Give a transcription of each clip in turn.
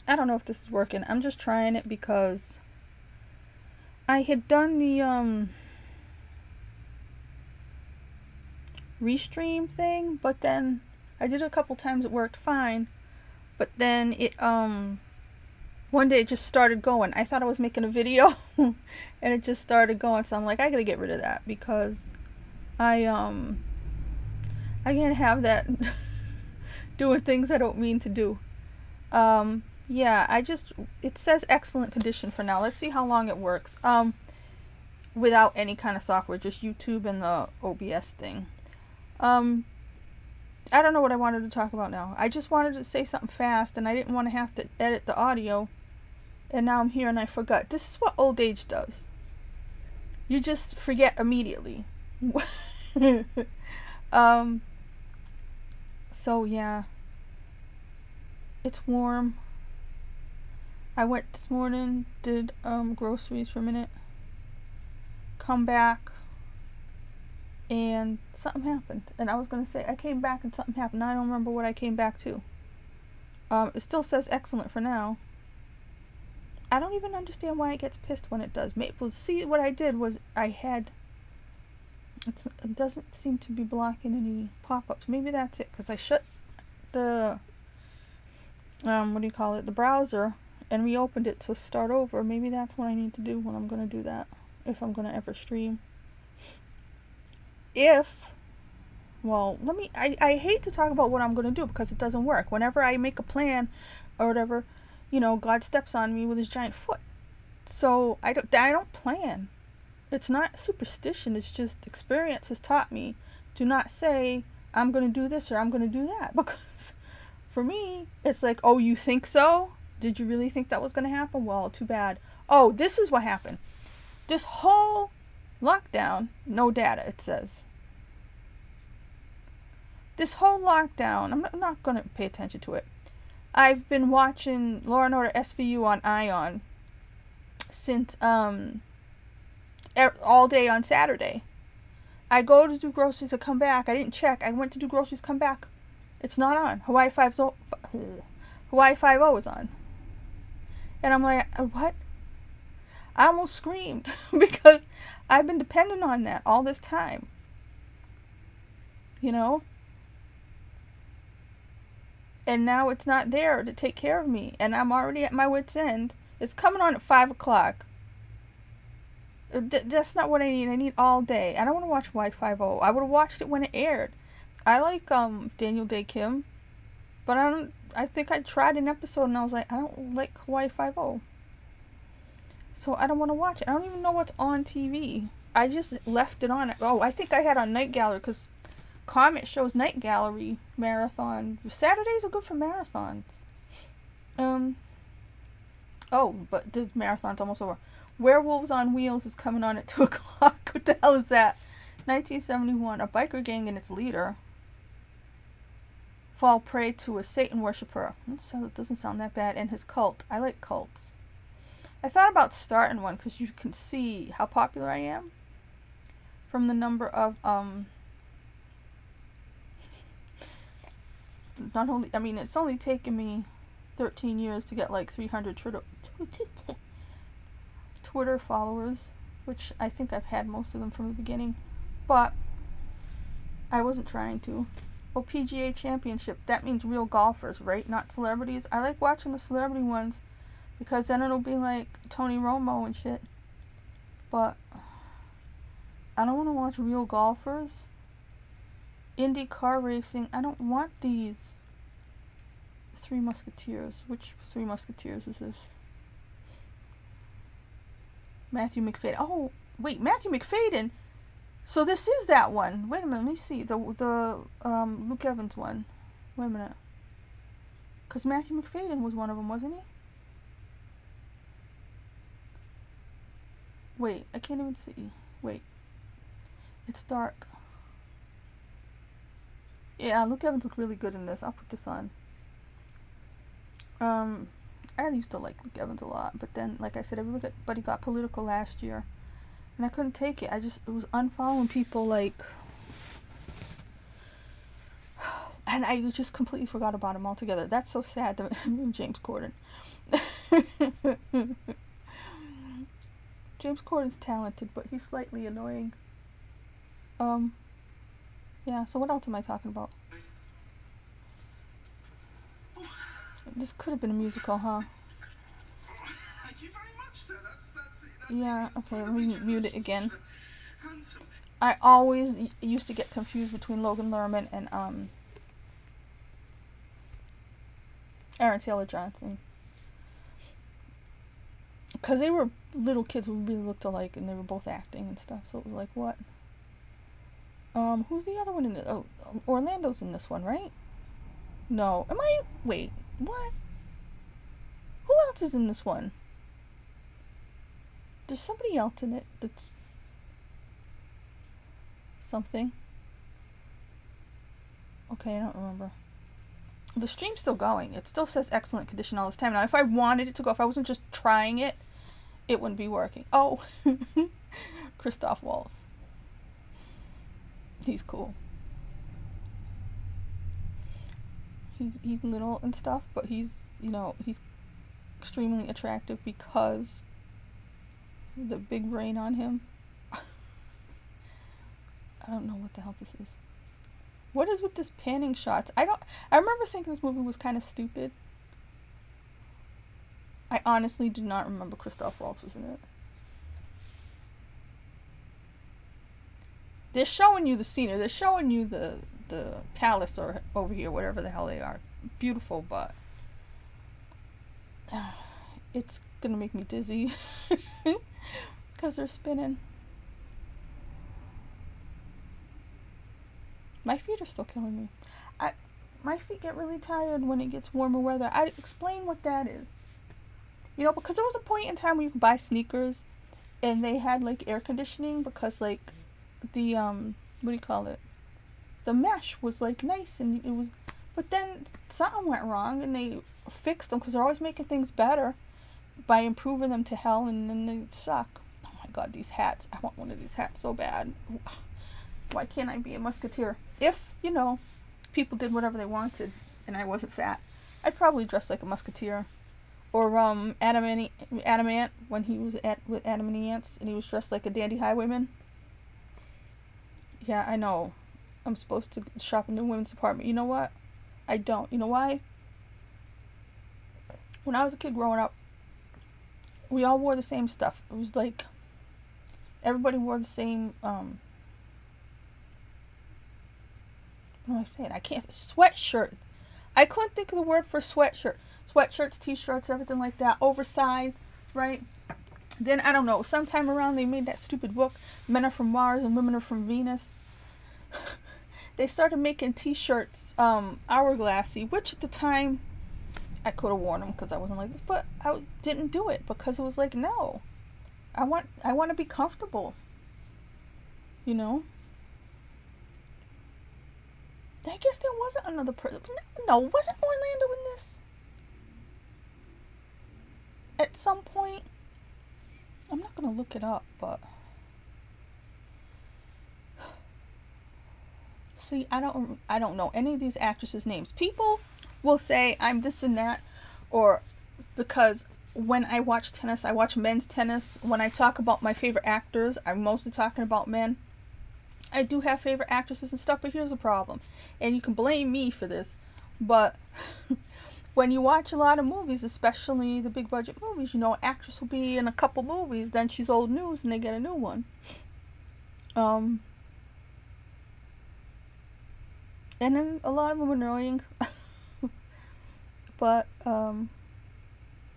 I don't know if this is working. I'm just trying it because I had done the restream thing, but then I did it a couple times, it worked fine, but then it one day it just started going. I thought I was making a video and it just started going, so I'm like, I gotta get rid of that because I can't have that doing things I don't mean to do. Yeah, it says excellent condition for now. Let's see how long it works. Without any kind of software, just YouTube and the OBS thing. I don't know what I wanted to talk about now. I just wanted to say something fast and I didn't want to have to edit the audio. And now I'm here and I forgot. This is what old age does. You just forget immediately. So yeah. It's warm. I went this morning, did groceries for a minute. Come back. And something happened. And I was going to say, I came back and something happened. I don't remember what I came back to. It still says excellent for now. I don't even understand why it gets pissed when it does. Maybe, see, what I did was I had... it doesn't seem to be blocking any pop-ups. Maybe that's it. Because I shut the... what do you call it? The browser. And reopened it to start over. Maybe that's what I need to do when I'm going to do that. If I'm going to ever stream. Well, I hate to talk about what I'm going to do because it doesn't work. Whenever I make a plan or whatever, you know, God steps on me with his giant foot. So I don't plan. It's not superstition. It's just experience has taught me. Do not say, I'm going to do this or I'm going to do that. Because for me, it's like, oh, you think so? Did you really think that was going to happen? Well, too bad. Oh, this is what happened. This whole lockdown, no data, it says. This whole lockdown, I'm not going to pay attention to it. I've been watching Law & Order SVU on Ion since all day on Saturday. I go to do groceries, I come back. I didn't check. I went to do groceries, come back. It's not on. Hawaii 5-0 is on. And I'm like, what? I almost screamed because I've been dependent on that all this time. You know? And now it's not there to take care of me. And I'm already at my wit's end. It's coming on at 5 o'clock. That's not what I need. I need all day. I don't want to watch Hawaii 5-0. I would have watched it when it aired. I like Daniel Day Kim. But I think I tried an episode and I was like, I don't like Hawaii 5-0. So I don't want to watch it. I don't even know what's on TV. I just left it on. Oh, I think I had on Night Gallery because Comet shows Night Gallery marathon. Saturdays are good for marathons. Oh, but the marathon's almost over. Werewolves on Wheels is coming on at 2 o'clock. What the hell is that? 1971. A biker gang and its leader fall prey to a Satan worshiper. So it doesn't sound that bad. And his cult. I like cults. I thought about starting one because you can see how popular I am from the number of not only, I mean, it's only taken me 13 years to get like 300 Twitter followers, which I think I've had most of them from the beginning, but I wasn't trying to. Oh, PGA Championship, that means real golfers, right? Not celebrities. I like watching the celebrity ones because then it'll be like Tony Romo and shit, but I don't want to watch real golfers. Indy car racing, I don't want these. Three Musketeers. Which Three Musketeers is this? Matthew McFadden. Oh, wait, Matthew McFadden. So this is that one. Wait a minute, let me see. The Luke Evans one. Wait a minute. Because Matthew McFadden was one of them, wasn't he? Wait, I can't even see. Wait. It's dark. Yeah, Luke Evans looked really good in this. I'll put this on. I used to like Luke Evans a lot, but then, like I said, everybody got political last year, and I couldn't take it. It was unfollowing people like, And I just completely forgot about him altogether. That's so sad. James Corden. James Corden's talented, but he's slightly annoying. Yeah, so what else am I talking about? This could have been a musical, huh? Thank you very much, sir. That's yeah, okay, let me mute it again. I always used to get confused between Logan Lerman and Aaron Taylor Johnson. Because they were little kids who really looked alike, and they were both acting and stuff, so it was like, what? Who's the other one in it? Oh, Orlando's in this one, right? No. Am I? Wait, what? Who else is in this one? There's somebody else in it that's something. Okay, I don't remember. The stream's still going. It still says excellent condition all this time. Now, if I wanted it to go, if I wasn't just trying it, it wouldn't be working. Oh, Christoph Waltz. He's cool. He's little and stuff, but he's, you know, he's extremely attractive because the big brain on him. I don't know what the hell this is. What is with this panning shots? I remember thinking this movie was kind of stupid. I honestly do not remember Christoph Waltz was in it. They're showing you the scenery. They're showing you the palace or over here, whatever the hell they are. Beautiful, but it's gonna make me dizzy because they're spinning. My feet are still killing me. My feet get really tired when it gets warmer weather. I explain what that is. You know, because there was a point in time where you could buy sneakers and they had like air conditioning because like the what do you call it? The mesh was like nice and it was, but then something went wrong and they fixed them because they're always making things better by improving them to hell, and then they suck. Oh my god, these hats. I want one of these hats so bad. Why can't I be a musketeer? If, you know, people did whatever they wanted and I wasn't fat, I'd probably dress like a musketeer. Or Adamant, when he was with Adam and the Ants and he was dressed like a dandy highwayman. Yeah, I know. I'm supposed to shop in the women's department. You know what? I don't. You know why? When I was a kid growing up, we all wore the same stuff. It was like everybody wore the same what am I saying? I can't. Sweatshirt. I couldn't think of the word for sweatshirt. Sweatshirts, t-shirts, everything like that. Oversized, right? Then, I don't know, sometime around they made that stupid book, Men Are From Mars and Women Are From Venus. They started making t-shirts, hourglassy, which at the time, I could have worn them because I wasn't like this, but I didn't do it because it was like, no. I want to be comfortable. You know? I guess there wasn't another person. No, wasn't Orlando in this? At some point, I'm not gonna look it up, but see, I don't know any of these actresses' names. People will say I'm this and that, or because when I watch tennis, I watch men's tennis. When I talk about my favorite actors, I'm mostly talking about men. I do have favorite actresses and stuff, but here's the problem, and you can blame me for this, but when you watch a lot of movies, especially the big budget movies, you know, an actress will be in a couple movies, then she's old news and they get a new one. And then a lot of them are annoying. But,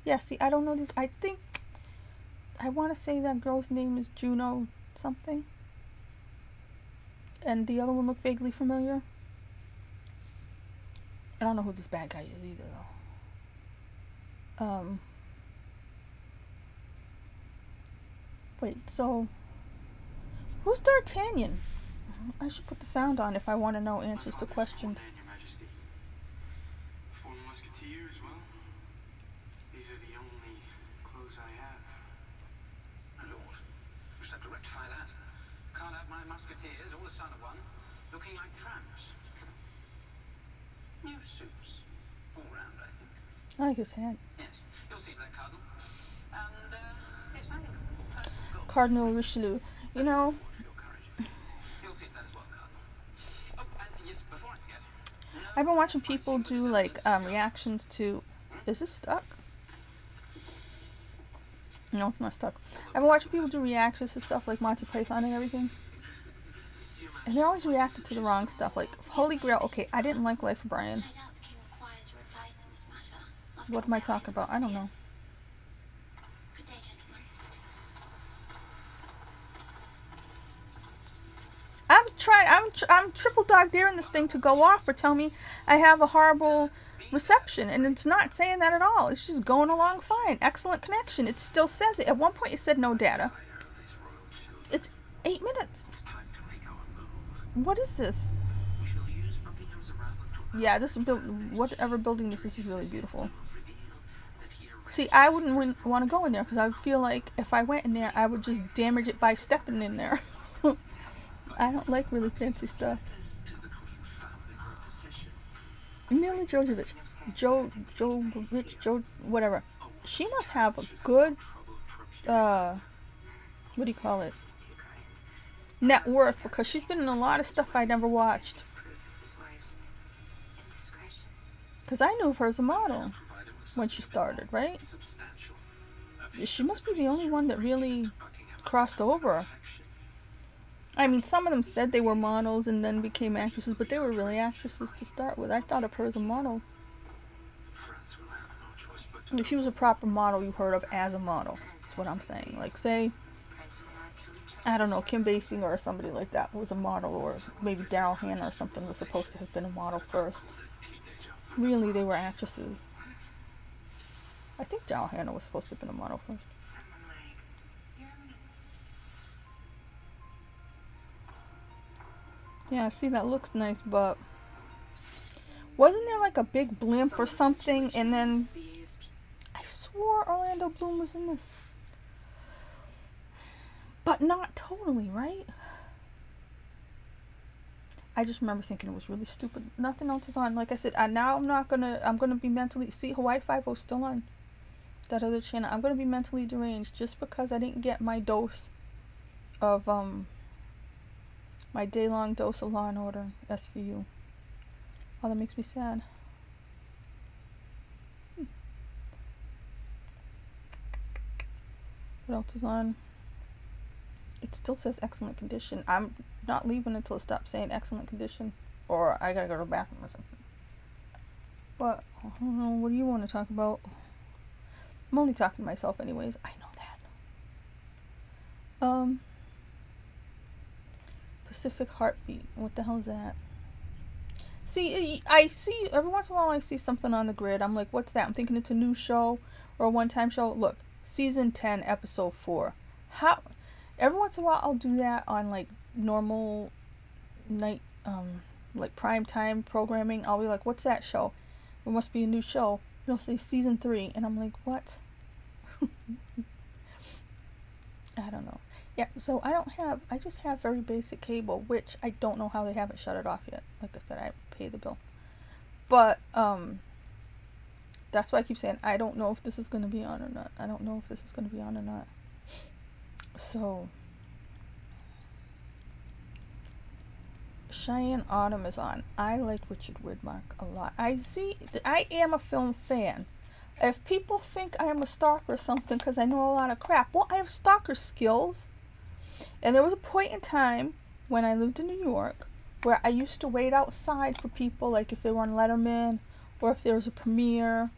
yeah, see, I don't know these. I think, I want to say that girl's name is Juno something. And the other one looked vaguely familiar. I don't know who this bad guy is either, though. Wait, so who's D'Artagnan? I should put the sound on if I want to know answers to questions. Your Majesty. Former musketeer as well. These are the only clothes I have. My lord, we should have to rectify that. Can't have my musketeers or the son of one looking like tramps. suits. All round, I think. I like his hat. Yes. You'll see to that, Cardinal. And, yes, I think personal goals. Cardinal Richelieu. You know, Your courage. You'll see to that as well, Cardinal. Oh, and yes, before I forget. I've been watching people do like reactions to. Is this stuck? No, it's not stuck. I've been watching people do reactions to stuff like Monty Python and everything. And they always reacted to the wrong stuff. Like, Holy Grail. Okay, I didn't like Life of Brian. What am I talking about? I don't know. I'm triple dog daring this thing to go off or tell me I have a horrible reception, and it's not saying that at all. It's just going along fine. Excellent connection. It still says it. At one point it said no data. It's 8 minutes. What is this? Yeah, this whatever building this is really beautiful. See, I wouldn't want to go in there because I feel like if I went in there, I would just damage it by stepping in there. I don't like really fancy stuff. Mila Jovovich, Joe, whatever. She must have a good, what do you call it? Net worth, because she's been in a lot of stuff I never watched. Because I knew of her as a model when she started, right? She must be the only one that really crossed over. I mean, some of them said they were models and then became actresses, but they were really actresses to start with. I thought of her as a model. Like, she was a proper model you heard of as a model. That's what I'm saying. Like, say, I don't know, Kim Basinger or somebody like that was a model, or maybe Daryl Hannah or something was supposed to have been a model first. Really, they were actresses. I think Daryl Hannah was supposed to have been a model first. Yeah, see, that looks nice, but wasn't there like a big blimp or something? And then I swore Orlando Bloom was in this, but not totally, right? I just remember thinking it was really stupid. Nothing else is on. Like I said, I'm gonna be mentally, see, Hawaii Five-0 is still on that other channel. I'm gonna be mentally deranged just because I didn't get my dose of my day-long dose of Law and Order SVU. Oh, that makes me sad. What else is on? It still says excellent condition. I'm not leaving until it stops saying excellent condition, or I gotta go to the bathroom or something. But I don't know. What do you want to talk about? I'm only talking to myself, anyways. I know that. Pacific Heartbeat. What the hell is that? See, I see every once in a while I see something on the grid. I'm like, what's that? I'm thinking it's a new show or a one-time show. Look, season 10, episode 4. How? Every once in a while I'll do that on like normal night, like prime time programming. I'll be like, what's that show? It must be a new show. It'll say season 3, and I'm like, what? I don't know. Yeah, so I just have very basic cable, which I don't know how they haven't shut it off yet. Like I said, I pay the bill. But, that's why I keep saying, I don't know if this is going to be on or not. I don't know if this is going to be on or not. So, Cheyenne Autumn is on. I like Richard Widmark a lot. I am a film fan. If people think I am a stalker or something because I know a lot of crap, well, I have stalker skills. And there was a point in time when I lived in New York where I used to wait outside for people, like if they were on Letterman, or if there was a premiere,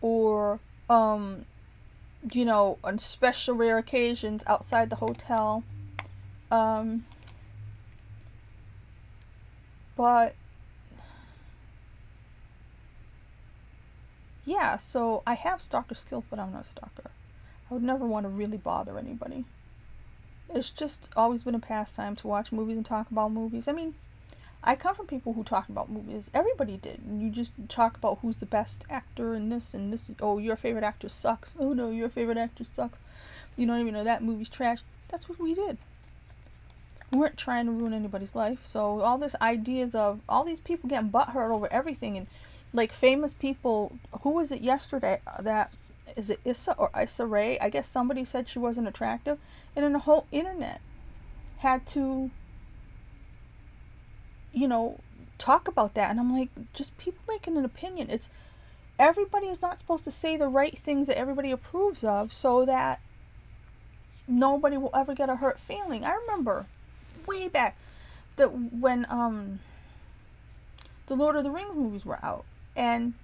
or, you know, on special rare occasions outside the hotel. But, yeah, so I have stalker skills, but I'm not a stalker. I would never want to really bother anybody. It's just always been a pastime to watch movies and talk about movies. I mean, I come from people who talk about movies. Everybody did. And you just talk about who's the best actor in this and this. Oh, your favorite actor sucks. Oh, no, your favorite actor sucks. You don't even know that movie's trash. That's what we did. We weren't trying to ruin anybody's life. So all this ideas of all these people getting butthurt over everything, and like famous people. Who was it yesterday that is it Issa or Issa Rae? I guess somebody said she wasn't attractive, and then the whole internet had to, you know, talk about that. And I'm like, just people making an opinion. It's everybody is not supposed to say the right things that everybody approves of, so that nobody will ever get a hurt feeling. I remember way back that when the Lord of the Rings movies were out, and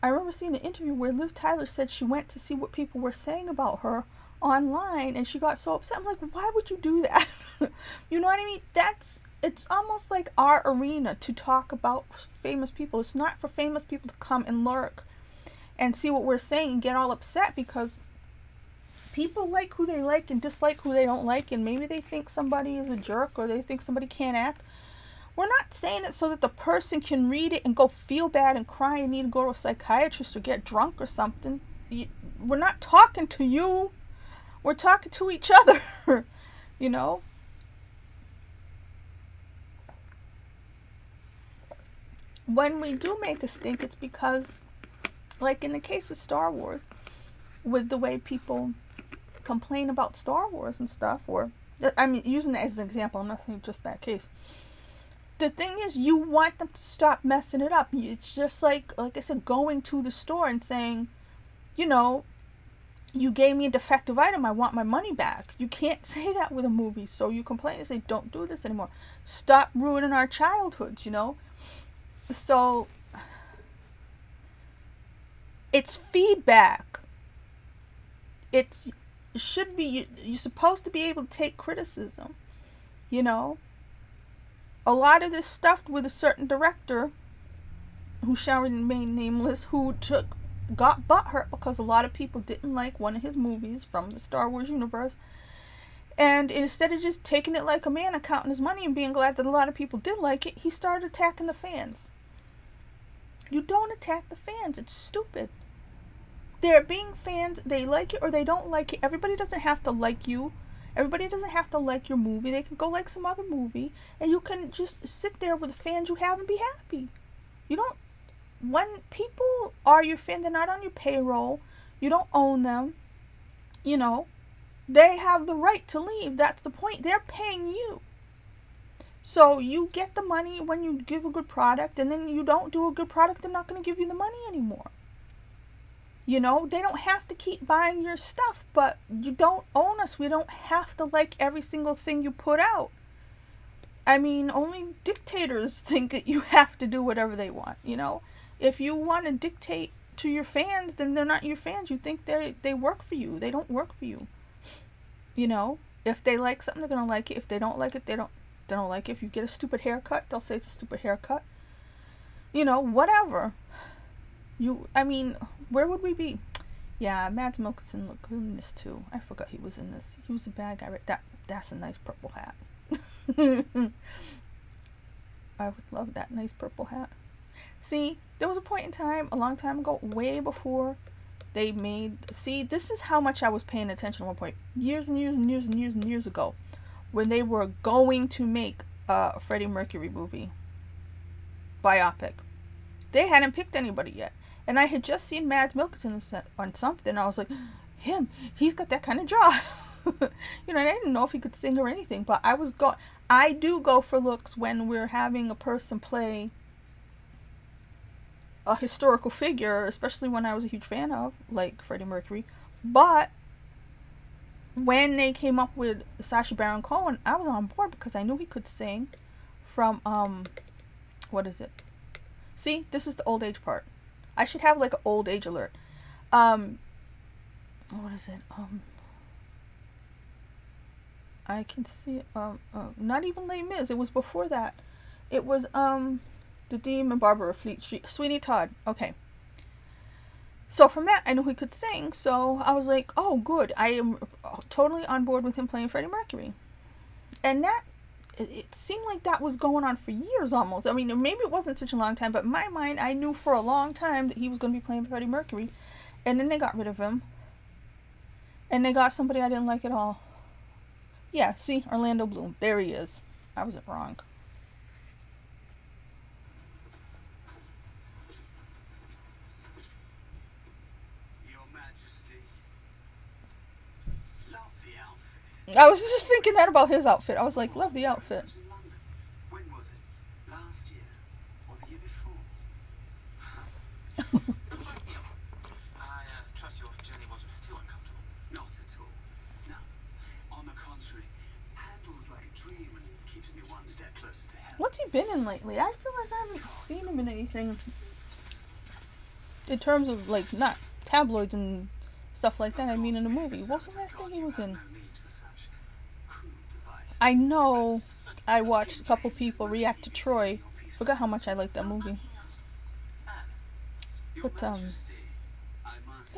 I remember seeing an interview where Liv Tyler said she went to see what people were saying about her online, and she got so upset. I'm like, why would you do that? You know what I mean? It's almost like our arena to talk about famous people. It's not for famous people to come and lurk and see what we're saying and get all upset because people like who they like and dislike who they don't like, and maybe they think somebody is a jerk or they think somebody can't act. We're not saying it so that the person can read it and go feel bad and cry and need to go to a psychiatrist or get drunk or something. We're not talking to you. We're talking to each other, you know? When we do make a stink, it's because, like in the case of Star Wars, with the way people complain about Star Wars and stuff, or, I mean, using that as an example, I'm not saying just that case. The thing is, you want them to stop messing it up. It's just like I said, going to the store and saying, you know, you gave me a defective item, I want my money back. You can't say that with a movie, so you complain and say, don't do this anymore. Stop ruining our childhoods, you know? So, it's feedback. It should be, you're supposed to be able to take criticism, you know? A lot of this stuff with a certain director, who shall remain nameless, who got butthurt because a lot of people didn't like one of his movies from the Star Wars universe. And instead of just taking it like a man and counting his money and being glad that a lot of people did like it, he started attacking the fans. You don't attack the fans. It's stupid. They're being fans. They like it or they don't like it. Everybody doesn't have to like you. Everybody doesn't have to like your movie. They can go like some other movie, and you can just sit there with the fans you have and be happy. You don't, when people are your fan, they're not on your payroll. You don't own them. You know, they have the right to leave. That's the point. They're paying you. So you get the money when you give a good product, and then you don't do a good product, they're not going to give you the money anymore. You know, they don't have to keep buying your stuff, but you don't own us. We don't have to like every single thing you put out. I mean, only dictators think that you have to do whatever they want, you know? If you want to dictate to your fans, then they're not your fans. You think they work for you. They don't work for you. You know? If they like something, they're going to like it. If they don't like it, they don't like it. If you get a stupid haircut, they'll say it's a stupid haircut. You know, whatever. I mean, where would we be? Yeah, Mads Mikkelsen looked good in this too. I forgot he was in this. He was a bad guy, right? That's a nice purple hat. I would love that nice purple hat. See, there was a point in time, a long time ago, way before they made... See, this is how much I was paying attention at one point. Years and years and years and years and years ago, when they were going to make a Freddie Mercury movie. Biopic. They hadn't picked anybody yet. And I had just seen Mads Mikkelsen on something. I was like, he's got that kind of jaw. You know, I didn't know if he could sing or anything. But I do go for looks when we're having a person play a historical figure, especially one I was a huge fan of, like Freddie Mercury. But when they came up with Sacha Baron Cohen, I was on board because I knew he could sing from, what is it? See, this is the old age part. I should have like an old age alert. What is it? I can see, not even Les Mis. It was before that. It was, The Demon Barber of Fleet Street. Sweeney Todd. Okay. So from that, I knew he could sing. So I was like, oh, good. I am totally on board with him playing Freddie Mercury. And that, it seemed like that was going on for years almost. I mean, maybe it wasn't such a long time, but in my mind, I knew for a long time that he was going to be playing Freddie Mercury. And then they got rid of him. And they got somebody I didn't like at all. Yeah, see, Orlando Bloom. There he is. I wasn't wrong. Your Majesty. Love the outfit. I was just thinking that about his outfit. I was like, love the outfit. It was in London. When was it? Last year? Or the year before? I trust your journey wasn't too uncomfortable. Not at all. No. On the contrary, handles like a dream and keeps me one step closer to heaven. What's he been in lately? I feel like I haven't seen him in anything. In terms of, like, not tabloids and stuff like that. I mean, in a movie. What was the last thing he was in? I know I watched a couple people react to Troy. Forgot how much I liked that movie. But, yeah,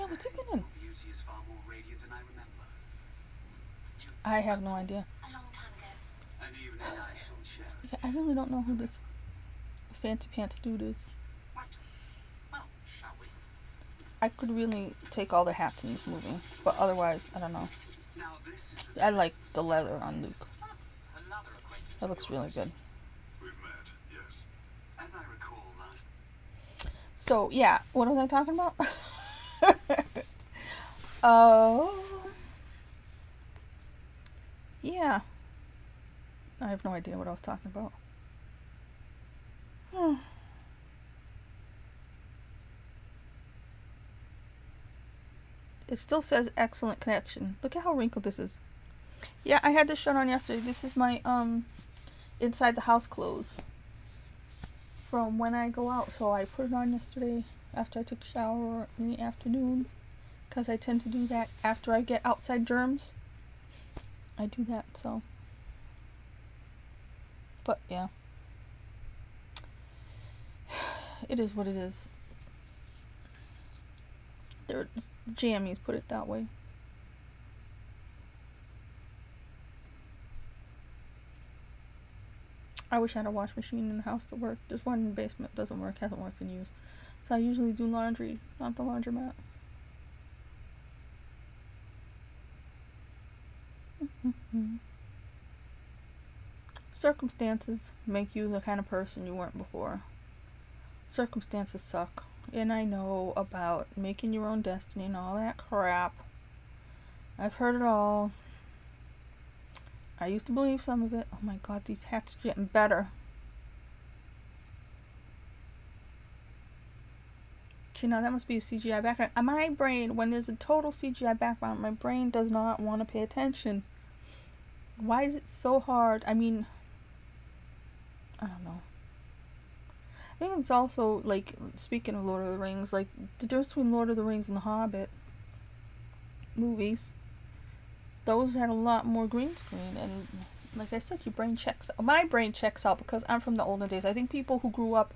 what's he been in? I have no idea. Yeah, I really don't know who this fancy pants dude is. I could really take all the hats in this movie, but otherwise, I don't know. I like the leather on Luke. That looks really good. We've met, yes. As I recall last. So, yeah, what was I talking about? Oh. Yeah. I have no idea what I was talking about. It still says excellent connection. Look at how wrinkled this is. Yeah, I had this shirt on yesterday. This is my inside the house clothes from when I go out. So I put it on yesterday after I took a shower in the afternoon, because I tend to do that after I get outside germs. I do that, so. But yeah, it is what it is. They're jammies, put it that way. I wish I had a wash machine in the house that worked. There's one in the basement, doesn't work, hasn't worked in years. So I usually do laundry, not the laundromat. Circumstances make you the kind of person you weren't before. Circumstances suck. And I know about making your own destiny and all that crap. I've heard it all. I used to believe some of it. Oh my god, these hats are getting better. See, now that must be a CGI background. My brain, when there's a total CGI background, my brain does not want to pay attention. Why is it so hard? I mean, I don't know. I think it's also, like, speaking of Lord of the Rings, like, the difference between Lord of the Rings and the Hobbit movies, those had a lot more green screen, and like I said, your brain checks out. My brain checks out because I'm from the olden days. I think people who grew up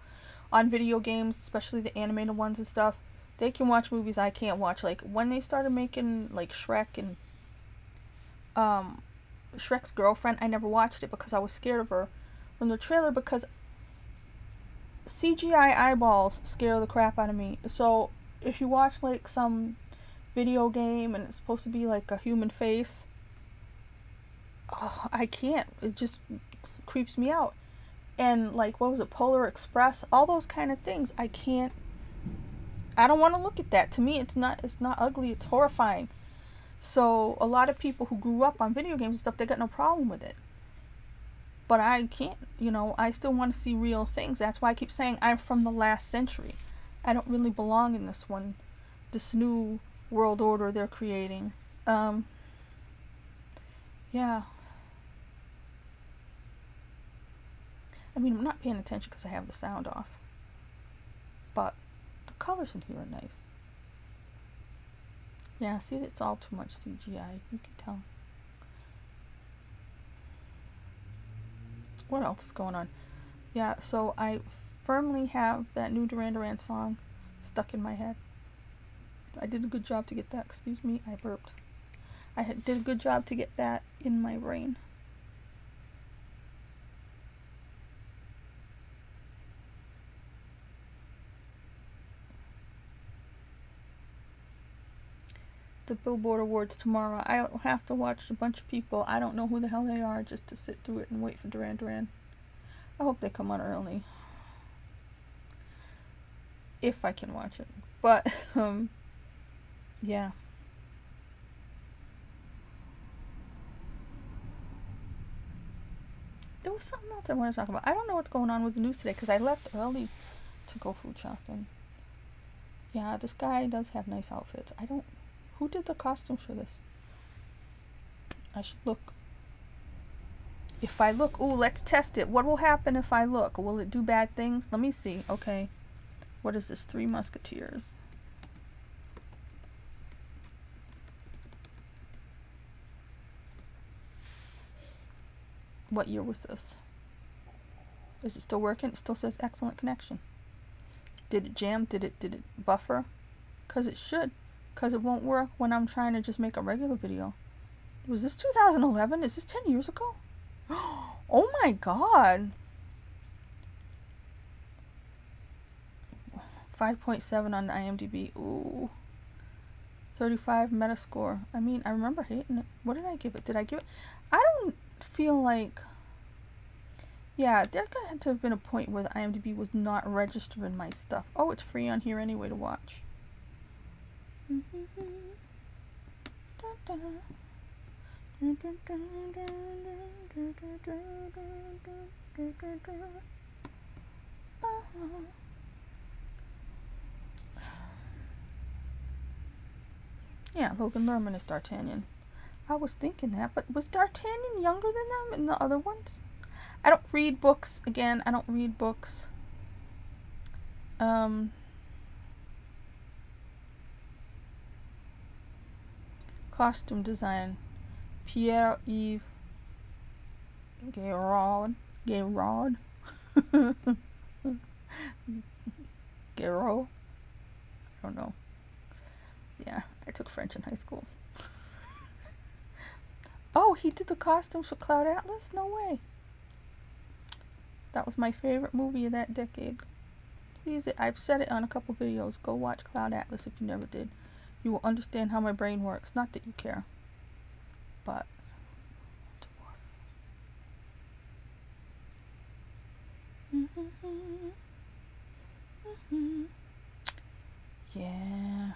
on video games, especially the animated ones and stuff, they can watch movies I can't watch. Like, when they started making, like, Shrek and Shrek's girlfriend, I never watched it because I was scared of her from the trailer, because CGI eyeballs scare the crap out of me. So if you watch, like, some video game and it's supposed to be like a human face, oh, I can't. It just creeps me out. And, like, what was it, Polar Express, all those kind of things, I can't. I don't want to look at that. To me, it's not ugly, it's horrifying. So a lot of people who grew up on video games and stuff, they got no problem with it. But I can't, I still want to see real things. That's why I keep saying I'm from the last century. I don't really belong in this one, this new world order they're creating. Yeah. I mean, I'm not paying attention because I have the sound off. But the colors in here are nice. Yeah, see, it's all too much CGI. You can tell. What else is going on? Yeah, so I firmly have that new Duran Duran song stuck in my head. I did a good job to get that. Excuse me, I burped. Did a good job to get that in my brain. the Billboard Awards tomorrow. I'll have to watch a bunch of people. I don't know who the hell they are, just to sit through it and wait for Duran Duran. I hope they come on early. If I can watch it. But, yeah. There was something else I want to talk about. I don't know what's going on with the news today because I left early to go food shopping. Yeah, this guy does have nice outfits. I don't... Who did the costumes for this? I should look. If I look... Ooh, let's test it. What will happen if I look? Will it do bad things? Let me see. Okay. What is this? Three Musketeers. What year was this? Is it still working? It still says excellent connection. Did it jam? Did it buffer? Because it should. Because it won't work when I'm trying to just make a regular video. Was this 2011? Is this 10 years ago? Oh my god. 5.7 on IMDb. Ooh. 35 Metascore. I mean, I remember hating it. What did I give it? Did I give it? I don't feel like... Yeah, there had to have been a point where the IMDb was not registering my stuff. Oh, it's free on here anyway to watch. Yeah, Logan Lerman is D'Artagnan. I was thinking that, but was D'Artagnan younger than them in the other ones? I don't read books. Again, I don't read books. Costume design. Pierre-Yves Giraud. Giraud. Giraud. I don't know. Yeah, I took French in high school. Oh, he did the costumes for Cloud Atlas? No way. That was my favorite movie of that decade. Please, I've said it on a couple videos. Go watch Cloud Atlas if you never did. You will understand how my brain works. Not that you care. But... Yeah.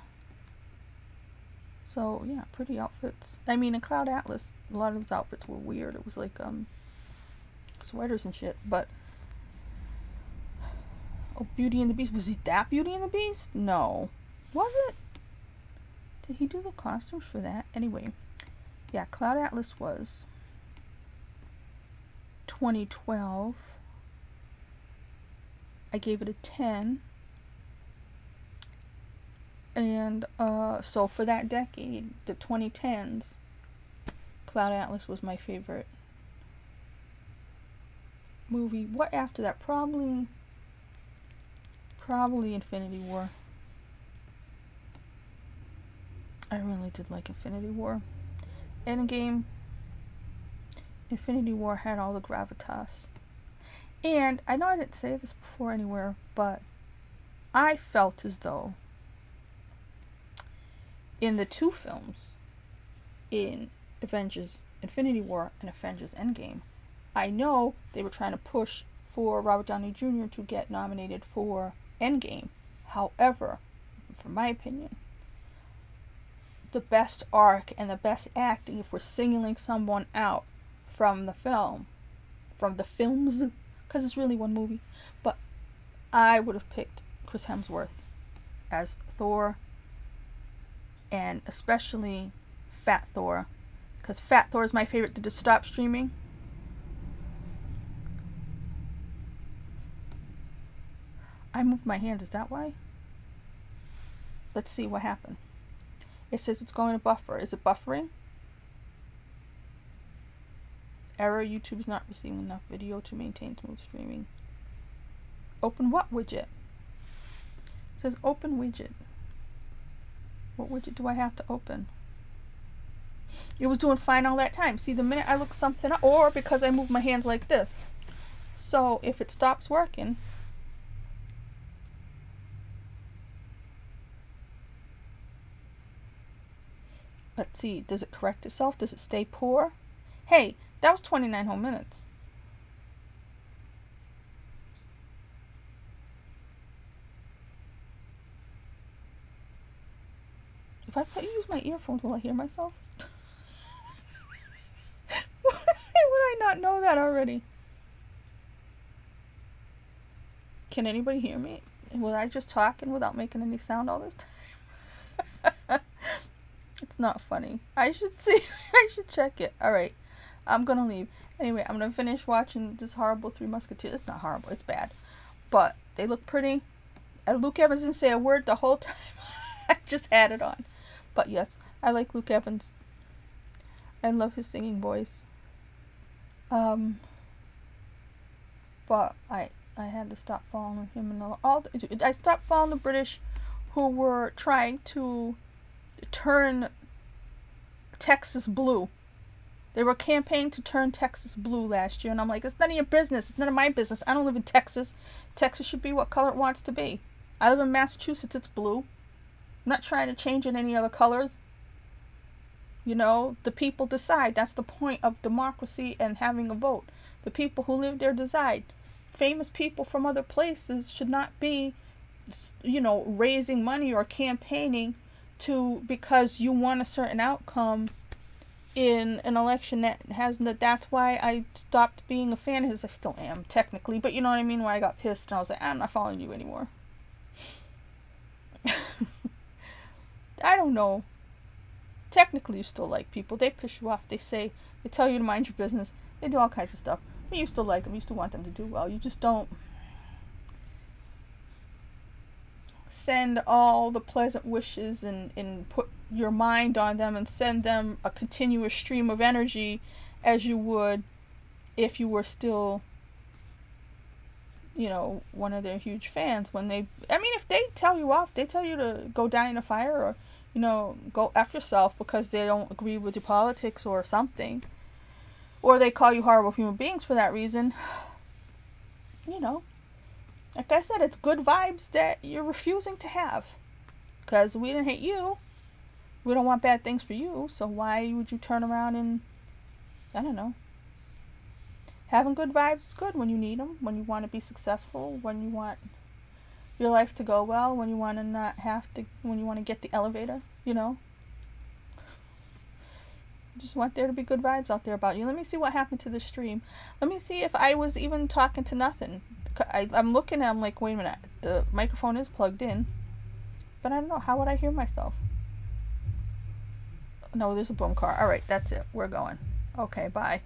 So, yeah, pretty outfits. I mean, in Cloud Atlas, a lot of those outfits were weird. It was like, sweaters and shit. But, oh, Beauty and the Beast. Was it that Beauty and the Beast? No. Was it? Did he do the costumes for that? Anyway, yeah, Cloud Atlas was 2012. I gave it a 10. And so for that decade, the 2010s, Cloud Atlas was my favorite movie. What after that? Probably Infinity War. I really did like Infinity War. Endgame, Infinity War had all the gravitas. And I know I didn't say this before anywhere, but I felt as though in the two films, in Avengers Infinity War and Avengers Endgame, I know they were trying to push for Robert Downey Jr. to get nominated for Endgame. However, from my opinion, the best arc and the best acting, if we're singling someone out from the film, from the films, because it's really one movie, but I would have picked Chris Hemsworth as Thor, and especially Fat Thor, because Fat Thor is my favorite. Did it stop streaming? I moved my hand, is that why? Let's see what happened. It says it's going to buffer. Is it buffering? Error, YouTube is not receiving enough video to maintain smooth streaming. Open what widget? It says open widget. What widget do I have to open? It was doing fine all that time. See, the minute I look something up, or because I move my hands like this. So if it stops working, Let's see. Does it correct itself? Does it stay poor? Hey, that was 29 whole minutes. If I use my earphones, will I hear myself? Why would I not know that already? Can anybody hear me? Was I just talking without making any sound all this time? It's not funny. I should see. I should check it. Alright. I'm gonna leave. Anyway, I'm gonna finish watching this horrible Three Musketeers. It's not horrible. It's bad. But they look pretty. And Luke Evans didn't say a word the whole time. I just had it on. But yes, I like Luke Evans. I love his singing voice. But I had to stop following him and I stopped following the British who were trying to turn Texas blue. They were campaigning to turn Texas blue last year, and I'm like, it's none of your business. It's none of my business. I don't live in Texas. Texas should be what color it wants to be. I live in Massachusetts. It's blue. I'm not trying to change it any other colors. You know, the people decide. That's the point of democracy and having a vote. The people who live there decide. Famous people from other places should not be, you know, raising money or campaigning to because you want a certain outcome in an election that hasn't. That's why I stopped being a fan of his. I still am technically, but you know what I mean. Why I got pissed and I was like, I'm not following you anymore. I don't know. Technically, you still like people. They piss you off. They tell you to mind your business. They do all kinds of stuff. But you still like them. You still want them to do well. You just don't send all the pleasant wishes and put your mind on them and send them a continuous stream of energy as you would if you were still, you know, one of their huge fans. If they tell you off, they tell you to go die in a fire or, you know, go F yourself because they don't agree with your politics or something. Or they call you horrible human beings for that reason. You know, like I said, it's good vibes that you're refusing to have. Because we didn't hate you. We don't want bad things for you. So why would you turn around and, I don't know. Having good vibes is good when you need them. When you want to be successful. When you want your life to go well. When you want to not have to, when you want to get the elevator, you know. Just want there to be good vibes out there about you. Let me see what happened to the stream. Let me see if I was even talking to nothing. I'm looking and I'm like, wait a minute. The microphone is plugged in. But I don't know. How would I hear myself? No, there's a boom car. Alright, that's it. We're going. Okay, bye.